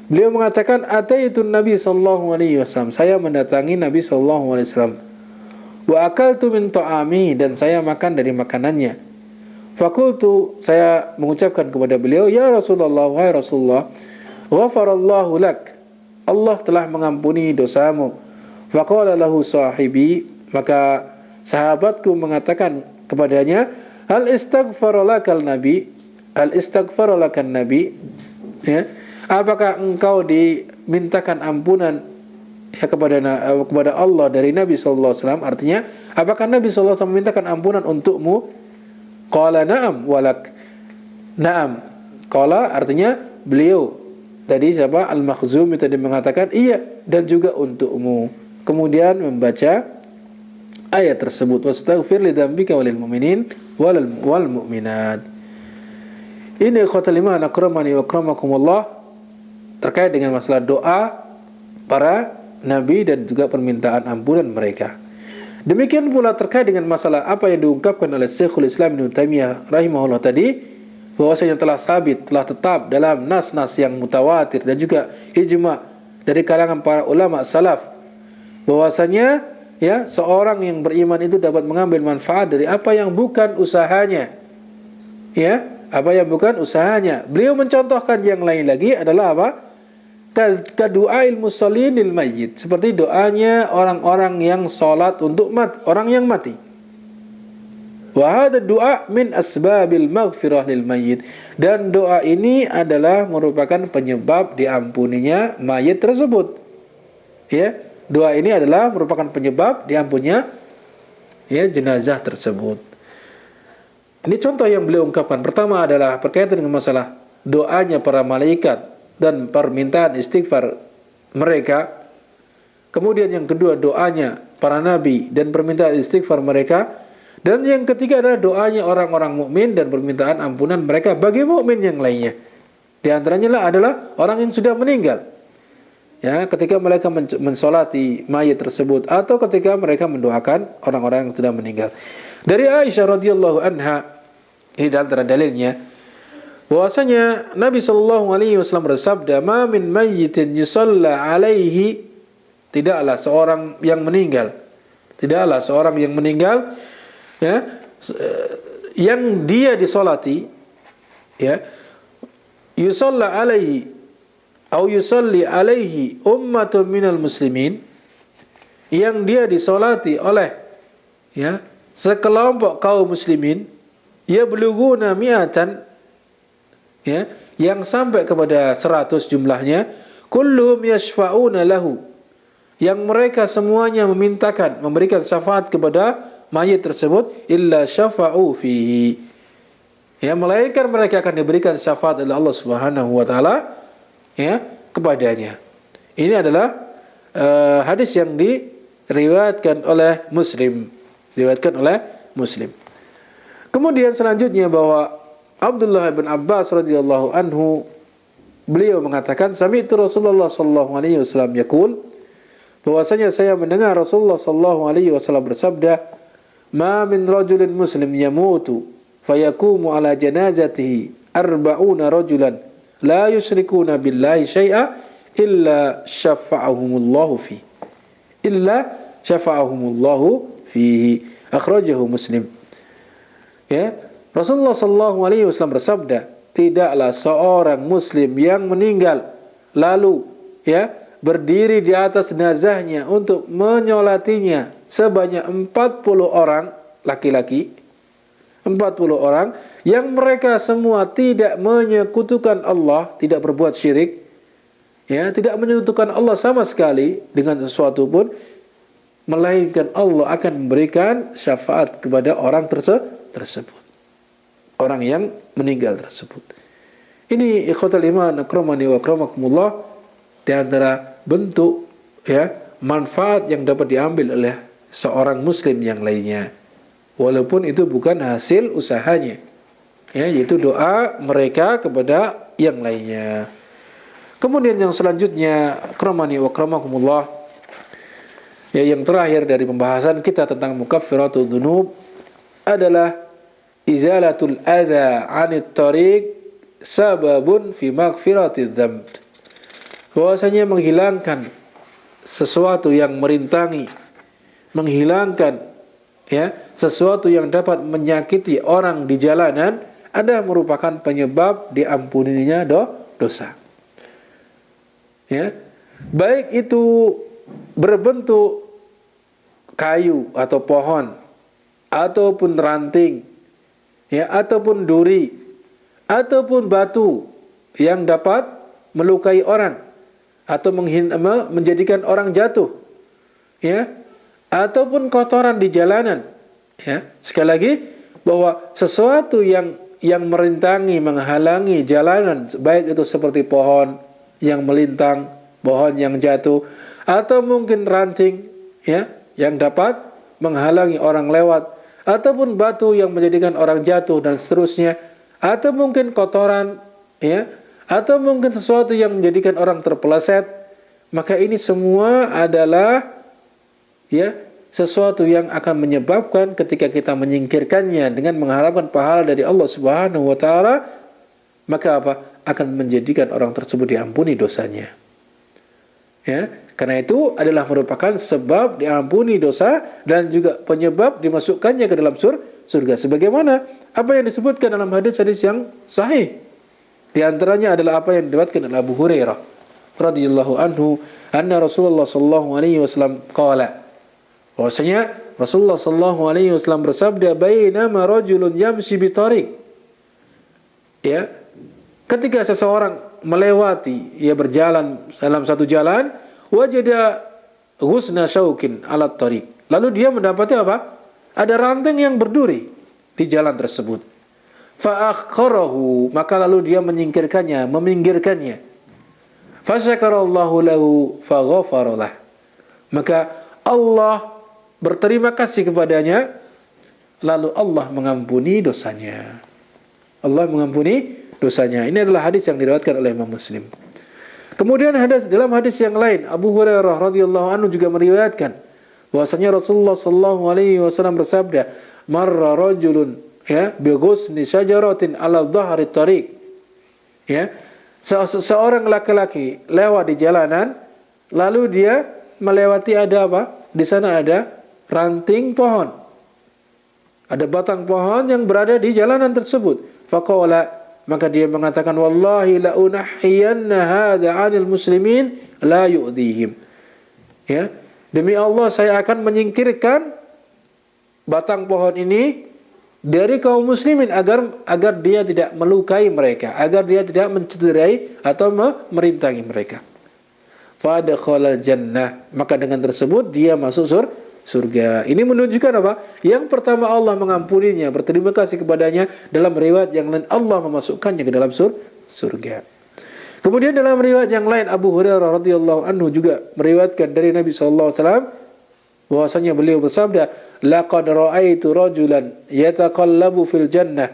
beliau mengatakan, ataitun Nabi sallallahu alaihi wasallam, saya mendatangi Nabi sallallahu alaihi wasallam, wa akaltu min ta'ami, dan saya makan dari makanannya. Fakultu, saya mengucapkan kepada beliau, ya Rasulullah, wahai Rasulullah, ghafarallahu lak, Allah telah mengampuni dosamu. Faqala lahu sahibi, maka sahabatku mengatakan kepadanya, hal istaghfara lakal nabi, ya, apakah engkau dimintakan ampunan ya kepada Allah dari Nabi sallallahu alaihi wasallam? Artinya, apakah Nabi sallallahu alaihi wasallam memintakan ampunan untukmu? Qala na'am walak. Na'am. Qala artinya beliau tadi siapa? Al-Makhzumi tadi mengatakan iya, dan juga untukmu. Kemudian membaca ayat tersebut, wastaghfir li dzambika walil mu'minin wal mu'minat. Ini ikhwatal iman akramani wa akramakumullah, terkait dengan masalah doa para nabi dan juga permintaan ampunan mereka. Demikian pula terkait dengan masalah apa yang diungkapkan oleh Syekhul Islam Ibnu Taimiyah rahimahullah tadi, bahwasanya telah sabit, telah tetap dalam nas-nas yang mutawatir dan juga ijma' dari kalangan para ulama salaf, bahwasanya ya seorang yang beriman itu dapat mengambil manfaat dari apa yang bukan usahanya. Ya, apa yang bukan usahanya. Beliau mencontohkan yang lain lagi adalah apa? Kadu'ail musallin lil mayyit, seperti doanya orang-orang yang salat untuk orang yang mati. Wa hadha du'a min asbabil maghfirah lil mayyit, dan doa ini adalah merupakan penyebab diampuninya mayit tersebut. Ya, doa ini adalah merupakan penyebab diampuninya ya jenazah tersebut. Ini contoh yang beliau ungkapkan. Pertama adalah berkaitan dengan masalah doanya para malaikat dan permintaan istighfar mereka. Kemudian yang kedua doanya para nabi dan permintaan istighfar mereka. Dan yang ketiga adalah doanya orang-orang mukmin dan permintaan ampunan mereka bagi mukmin yang lainnya. Di antaranya adalah orang yang sudah meninggal. Ya, ketika mereka mensolati mayit tersebut atau ketika mereka mendoakan orang-orang yang sudah meninggal. Dari Aisyah radhiyallahu anha, ini di antara dalilnya, bahwasanya Nabi sallallahu alaihi wasallam bersabda, "Ma min mayyitin yusalla alaihi", tidaklah seorang yang meninggal, ya, yang dia disolati, ya, yusalla alaihi atau yusalli alaihi ummatun minal muslimin, yang dia disolati oleh, ya, sekelompok kaum muslimin, yablughuna mi'atan, ya, yang sampai kepada 100 jumlahnya, kulluhum yashfa'una lahu, yang mereka semuanya memberikan syafaat kepada mayit tersebut, illa syafa'u fihi, ya, melainkan mereka akan diberikan syafaat oleh Allah Subhanahu wa taala, ya, kepadanya. Ini adalah hadis yang diriwayatkan oleh Muslim. Kemudian selanjutnya bahwa Abdullah bin Abbas radhiyallahu anhu, beliau mengatakan, sami'tu Rasulullah sallallahu alaihi wasallam yaqul, bahwasanya saya mendengar Rasulullah sallallahu alaihi wasallam bersabda, "Ma min rajulin muslim yamutu fayaqumu ala janazatihi arba'una rajulan la yusyrikuna billahi syai'a illa syafa'ahumullahu fihi." Akhrajahu Muslim. Ya, Rasulullah sallallahu alaihi wasallam bersabda, tidaklah seorang muslim yang meninggal lalu, ya, berdiri di atas jenazahnya untuk menyolatinya sebanyak 40 orang laki-laki, 40 orang yang mereka semua tidak menyekutukan Allah, tidak berbuat syirik, ya, tidak menyekutukan Allah sama sekali dengan sesuatu pun, melainkan Allah akan memberikan syafaat kepada orang tersebut, orang yang meninggal tersebut. Ini ikhwatal iman akramani wa akramakumullah, di antara bentuk, ya, manfaat yang dapat diambil oleh seorang muslim yang lainnya, walaupun itu bukan hasil usahanya, ya, yaitu doa mereka kepada yang lainnya. Kemudian yang selanjutnya, akramani wa akramakumullah, ya, yang terakhir dari pembahasan kita tentang mukaffiratul dzunub adalah izalatul adza 'anit tariq sababun fi maghfiratidz dzamb. Bahwasanya menghilangkan sesuatu yang merintangi, menghilangkan, ya, sesuatu yang dapat menyakiti orang di jalanan adalah merupakan penyebab diampuninya dosa. Ya, baik itu berbentuk kayu atau pohon, ataupun ranting, ya, ataupun duri, ataupun batu yang dapat melukai orang atau menjadikan orang jatuh, ya, ataupun kotoran di jalanan, ya. Sekali lagi, bahwa sesuatu yang merintangi, menghalangi jalanan, baik itu seperti pohon yang melintang, pohon yang jatuh, atau mungkin ranting, ya, yang dapat menghalangi orang lewat, ataupun batu yang menjadikan orang jatuh dan seterusnya, atau mungkin kotoran, ya, atau mungkin sesuatu yang menjadikan orang terpeleset, maka ini semua adalah, ya, sesuatu yang akan menyebabkan ketika kita menyingkirkannya dengan mengharapkan pahala dari Allah Subhanahu wa taala, maka apa? Akan menjadikan orang tersebut diampuni dosanya. Ya, karena itu adalah merupakan sebab diampuni dosa dan juga penyebab dimasukkannya ke dalam surga. Sebagaimana apa yang disebutkan dalam hadis-hadis yang sahih. Di antaranya adalah apa yang diriwayatkan oleh Abu Hurairah radhiyallahu anhu, anna Rasulullah sallallahu alaihi wasallam qala, bahwasanya Rasulullah sallallahu alaihi wasallam bersabda, bainama rajulun yamshi bi tariq, ya, ketika seseorang melewati, ia berjalan dalam satu jalan, wajada ghusna syaukin ala tariq, lalu dia mendapati apa? Ada ranting yang berduri di jalan tersebut. Fa'akhkharahu, maka lalu dia menyingkirkannya, meminggirkannya. Fasyakarallahu lahu faghafaralah, maka Allah berterima kasih kepadanya, lalu Allah mengampuni dosanya. Allah mengampuni dosanya. Ini adalah hadis yang diriwayatkan oleh Imam Muslim. Kemudian dalam hadis yang lain, Abu Hurairah radhiyallahu anhu juga meriwayatkan bahwasanya Rasulullah sallallahu alaihi wasallam bersabda, marra rajulun ya bi ghusni syajaratin ala dhahri tariq. Ya. Seorang laki-laki lewat di jalanan, lalu dia melewati ada apa? Di sana ada ranting pohon. Ada batang pohon yang berada di jalanan tersebut. Faqala, maka dia mengatakan, wallahi la unahhiyanna hadza 'anil muslimin la yu'dihim. Ya, demi Allah saya akan menyingkirkan batang pohon ini dari kaum muslimin agar dia tidak melukai mereka, agar dia tidak mencederai atau merintangi mereka. Fadakhalal jannah, maka dengan tersebut dia masuk surga. Ini menunjukkan apa? Yang pertama Allah mengampuninya, berterima kasih kepadanya. Dalam riwayat yang lain Allah memasukkannya ke dalam surga. Kemudian dalam riwayat yang lain Abu Hurairah radhiyallahu anhu juga meriwayatkan dari Nabi sallallahu alaihi wasallam bahwasanya beliau bersabda, laqad ra'aitu rajulan yataqallabu fil jannah.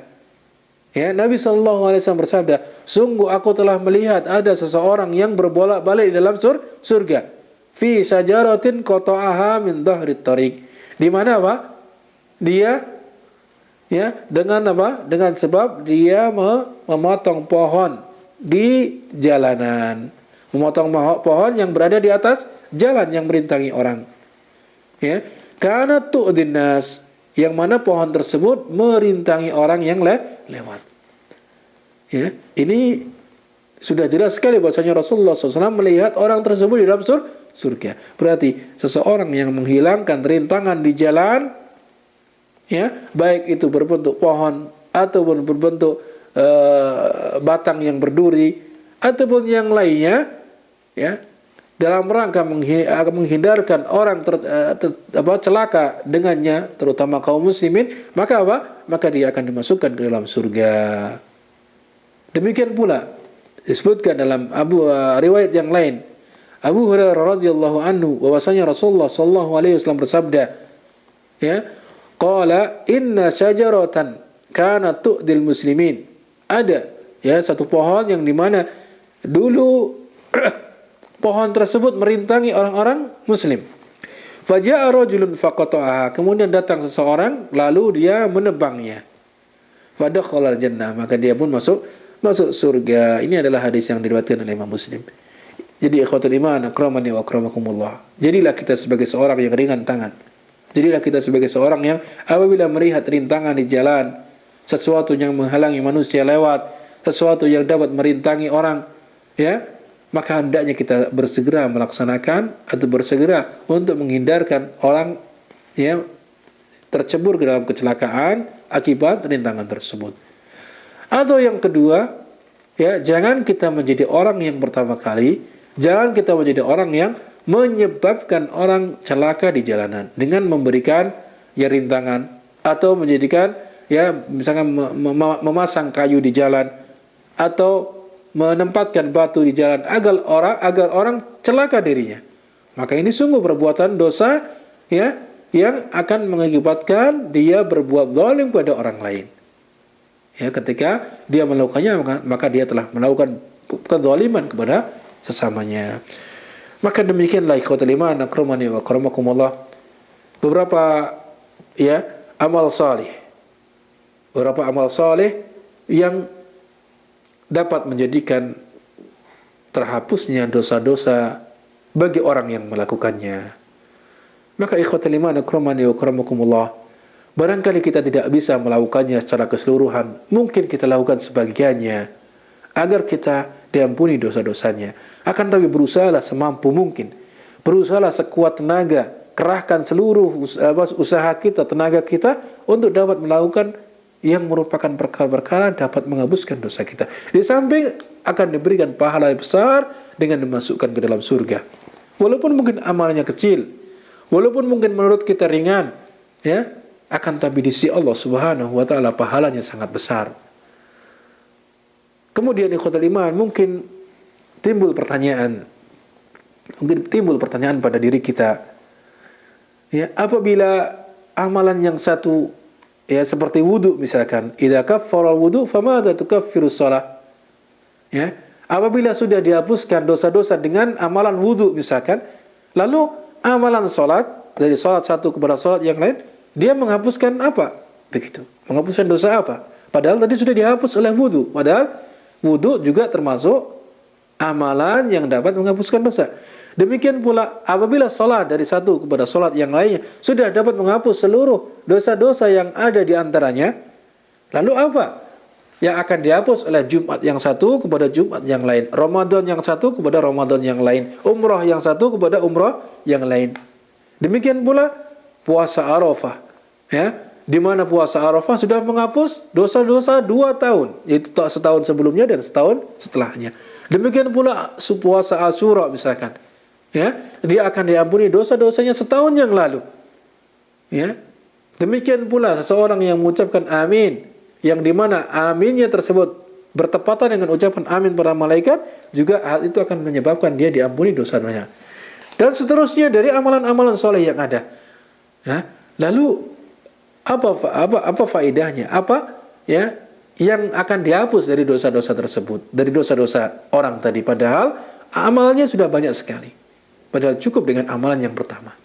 Ya, Nabi sallallahu alaihi wasallam bersabda, sungguh aku telah melihat ada seseorang yang berbolak-balik di dalam surga. Fi sajaratin qata'aha min dhahri tariq. Di mana apa? Dia ya, dengan apa? Dengan sebab dia memotong pohon di jalanan, memotong pohon yang berada di atas jalan yang merintangi orang. Ya, karena tu'din nas, yang mana pohon tersebut merintangi orang yang lewat. Ya, ini sudah jelas sekali bahwasanya Rasulullah SAW melihat orang tersebut di dalam surga. Berarti seseorang yang menghilangkan rintangan di jalan, ya, baik itu berbentuk pohon ataupun berbentuk batang yang berduri ataupun yang lainnya, ya, dalam rangka menghindarkan orang celaka dengannya, terutama kaum muslimin, maka apa? Maka dia akan dimasukkan ke dalam surga. Demikian pula disebutkan dalam riwayat yang lain Abu Hurairah radhiyallahu anhu bahwasanya Rasulullah sallallahu alaihi wasallam bersabda, ya, qala inna syajaratan kanat tu'dil muslimin. Ada ya satu pohon yang dimana dulu pohon tersebut merintangi orang-orang muslim. Faja'a rajulun faqata'aha, kemudian datang seseorang lalu dia menebangnya. Fadakhalal jannah, maka dia pun masuk surga. Ini adalah hadis yang diriwayatkan oleh Imam Muslim. Jadi ikhwatul iman, akramani wa akramakumullah. Jadilah kita sebagai seorang yang ringan tangan. Jadilah kita sebagai seorang yang apabila melihat rintangan di jalan, sesuatu yang menghalangi manusia lewat, sesuatu yang dapat merintangi orang, ya, maka hendaknya kita bersegera melaksanakan atau bersegera untuk menghindarkan orang yang tercebur ke dalam kecelakaan akibat rintangan tersebut. Atau yang kedua, ya, jangan kita menjadi orang yang pertama kali, jangan kita menjadi orang yang menyebabkan orang celaka di jalanan dengan memberikan ya rintangan atau menjadikan ya misalkan memasang kayu di jalan atau menempatkan batu di jalan agar orang celaka dirinya. Maka ini sungguh perbuatan dosa, ya, yang akan mengakibatkan dia berbuat zalim pada orang lain. Ya, ketika dia melakukannya maka dia telah melakukan kezaliman kepada sesamanya. Maka demikianlah ikhwatul iman, akramani wa akramakumullah, beberapa ya amal salih yang dapat menjadikan terhapusnya dosa-dosa bagi orang yang melakukannya. Maka ikhwatul iman, akramani wa akramakumullah, barangkali kita tidak bisa melakukannya secara keseluruhan, mungkin kita lakukan sebagiannya agar kita diampuni dosa-dosanya. Akan tapi berusahalah semampu mungkin, berusahalah sekuat tenaga, kerahkan seluruh usaha kita, tenaga kita untuk dapat melakukan yang merupakan perkara-perkara dapat menghapuskan dosa kita. Di samping akan diberikan pahala yang besar dengan dimasukkan ke dalam surga. Walaupun mungkin amalnya kecil, walaupun mungkin menurut kita ringan, ya, akan tapi di sisi Allah Subhanahu wa taala pahalanya sangat besar. Kemudian ikhwatul iman, mungkin timbul pertanyaan pada diri kita. Ya, apabila amalan yang satu, ya, seperti wudu misalkan, idza kaffara wudu famadza tukaffiru shalah. Ya, apabila sudah dihapuskan dosa-dosa dengan amalan wudu misalkan, lalu amalan salat dari salat satu kepada salat yang lain, dia menghapuskan apa? Begitu. Menghapuskan dosa apa? Padahal tadi sudah dihapus oleh wudu. Padahal wudu juga termasuk amalan yang dapat menghapuskan dosa. Demikian pula apabila salat dari satu kepada salat yang lainnya sudah dapat menghapus seluruh dosa-dosa yang ada di antaranya, lalu apa yang akan dihapus oleh Jumat yang satu kepada Jumat yang lain, Ramadan yang satu kepada Ramadan yang lain, umrah yang satu kepada umrah yang lain. Demikian pula puasa Arafah, ya, di mana puasa Arafah sudah menghapus dosa-dosa 2 tahun, yaitu setahun sebelumnya dan setahun setelahnya. Demikian pula puasa Asyura misalkan, ya, dia akan diampuni dosa-dosanya setahun yang lalu, ya. Demikian pula seseorang yang mengucapkan amin, yang dimana aminnya tersebut bertepatan dengan ucapan amin para malaikat, juga hal itu akan menyebabkan dia diampuni dosanya. Dan seterusnya dari amalan-amalan soleh yang ada. Ya, lalu apa faedahnya? Apa ya yang akan dihapus dari dosa-dosa tersebut, dari dosa-dosa orang tadi? Padahal amalnya sudah banyak sekali. Padahal cukup dengan amalan yang pertama.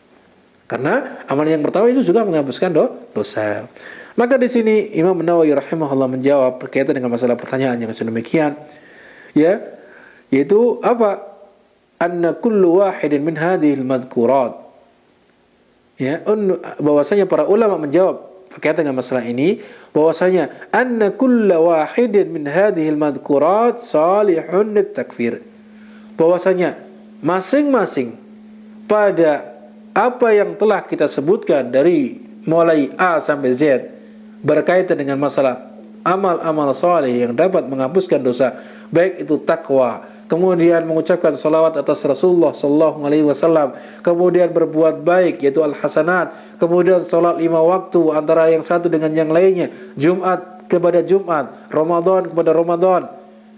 Karena amalan yang pertama itu juga menghapuskan dosa. Maka di sini Imam Nawawi rahimahullah menjawab berkaitan dengan masalah pertanyaan yang sedemikian, ya, yaitu apa? Anna kullu wahidin min hadhil madhkurat, ya, bahwasanya para ulama menjawab berkaitan dengan masalah ini, bahwasanya anna kullu wahidin min hadhil madhkurat salihun litakfir, bahwasanya masing-masing pada apa yang telah kita sebutkan dari mulai A sampai Z berkaitan dengan masalah amal-amal saleh yang dapat menghapuskan dosa, baik itu takwa, kemudian mengucapkan salawat atas Rasulullah sallallahu alaihi wasallam, kemudian berbuat baik yaitu al-hasanat, kemudian salat 5 waktu antara yang satu dengan yang lainnya, Jumat kepada Jumat, Ramadan kepada Ramadan,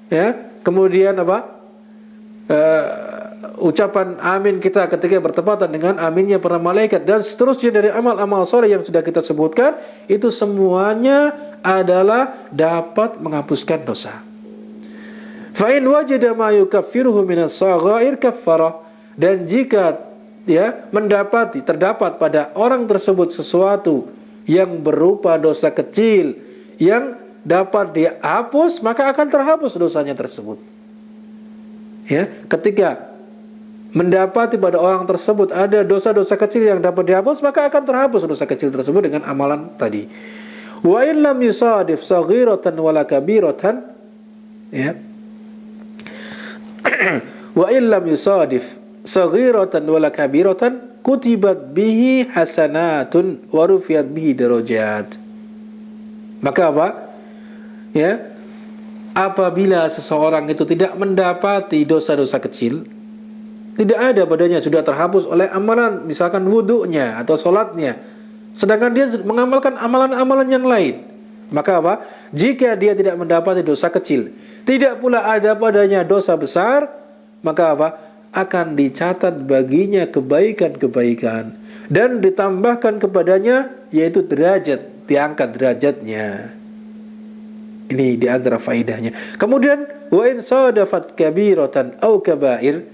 ya, kemudian apa? Ucapan amin kita ketika bertepatan dengan aminnya para malaikat, dan seterusnya dari amal-amal soleh yang sudah kita sebutkan, itu semuanya adalah dapat menghapuskan dosa. Fa in wajada ma yukaffiruhu minas saghair kaffara, dan jika ya terdapat pada orang tersebut sesuatu yang berupa dosa kecil yang dapat dihapus, maka akan terhapus dosanya tersebut. Ya, ketika mendapati pada orang tersebut ada dosa-dosa kecil yang dapat dihapus, maka akan terhapus dosa kecil tersebut dengan amalan tadi. Wa in lam yusadif saghiratan wala kabiratan, ya. Wa in lam yusadif saghiratan wala kabiratan kutibat bihi hasanatun wa rufiyat bihi darajat. Maka apa? Ya, apabila seseorang itu tidak mendapati dosa-dosa kecil, tidak ada padanya, sudah terhapus oleh amalan, misalkan wudunya atau sholatnya, sedangkan dia mengamalkan amalan-amalan yang lain, maka apa? Jika dia tidak mendapati dosa kecil, tidak pula ada padanya dosa besar, maka apa? Akan dicatat baginya kebaikan-kebaikan dan ditambahkan kepadanya, yaitu derajat, diangkat derajatnya. Ini di antara faedahnya. Kemudian wa in sadafat kabiratan au kabair,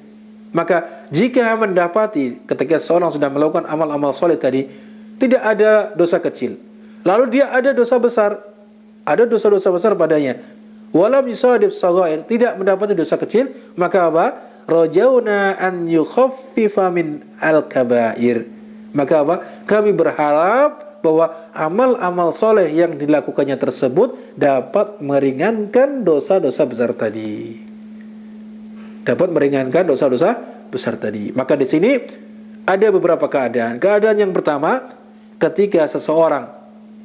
maka jika mendapati ketika seorang sudah melakukan amal-amal soleh tadi tidak ada dosa kecil, lalu dia ada dosa besar, ada dosa-dosa besar padanya, walam yusadif saghair, tidak mendapati dosa kecil, maka apa? Rajauna an yukhaffifa min al-kabair, maka apa? Kami berharap bahwa amal-amal soleh yang dilakukannya tersebut dapat meringankan dosa-dosa besar tadi. Dapat meringankan dosa-dosa besar tadi. Maka di sini ada beberapa keadaan. Keadaan yang pertama, ketika seseorang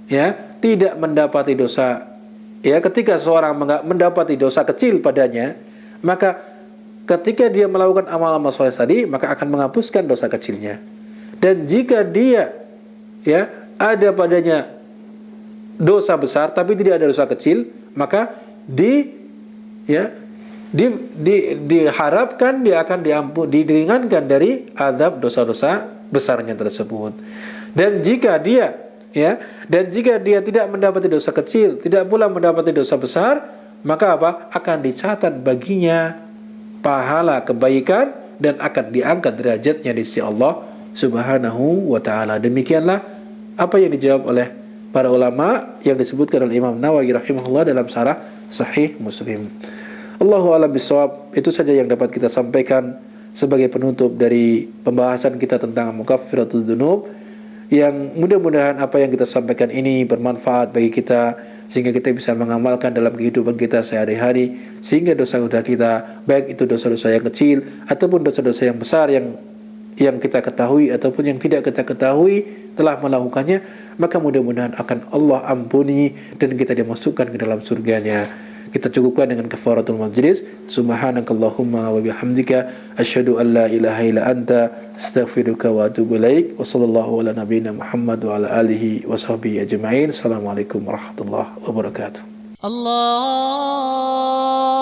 ya tidak mendapati dosa, ya ketika seseorang mendapati dosa kecil padanya, maka ketika dia melakukan amal-amal soleh tadi, maka akan menghapuskan dosa kecilnya. Dan jika dia ya ada padanya dosa besar tapi tidak ada dosa kecil, maka diharapkan dia akan diringankan dari azab dosa-dosa besarnya tersebut. Dan jika dia tidak mendapati dosa kecil, tidak pula mendapati dosa besar, maka apa? Akan dicatat baginya pahala kebaikan dan akan diangkat derajatnya di sisi Allah Subhanahu wa taala. Demikianlah apa yang dijawab oleh para ulama yang disebutkan oleh Imam Nawawi rahimahullah dalam syarah Sahih Muslim. Allahu a'lam bishawab. Itu saja yang dapat kita sampaikan sebagai penutup dari pembahasan kita tentang mukaffiratul dzunub, yang mudah-mudahan apa yang kita sampaikan ini bermanfaat bagi kita sehingga kita bisa mengamalkan dalam kehidupan kita sehari-hari, sehingga dosa-dosa kita, baik itu dosa-dosa yang kecil ataupun dosa-dosa yang besar yang kita ketahui ataupun yang tidak kita ketahui telah melakukannya, maka mudah-mudahan akan Allah ampuni dan kita dimasukkan ke dalam surganya. Kita cukupkan dengan kafaratul majlis. Subhanakallahumma wa bihamdika asyhadu an la ilaha illa anta astaghfiruka wa atubu ilaik. Wa sallallahu ala nabiyyina Muhammad wa ala alihi wa sahbihi ajma'in. Assalamualaikum warahmatullahi wabarakatuh. Allah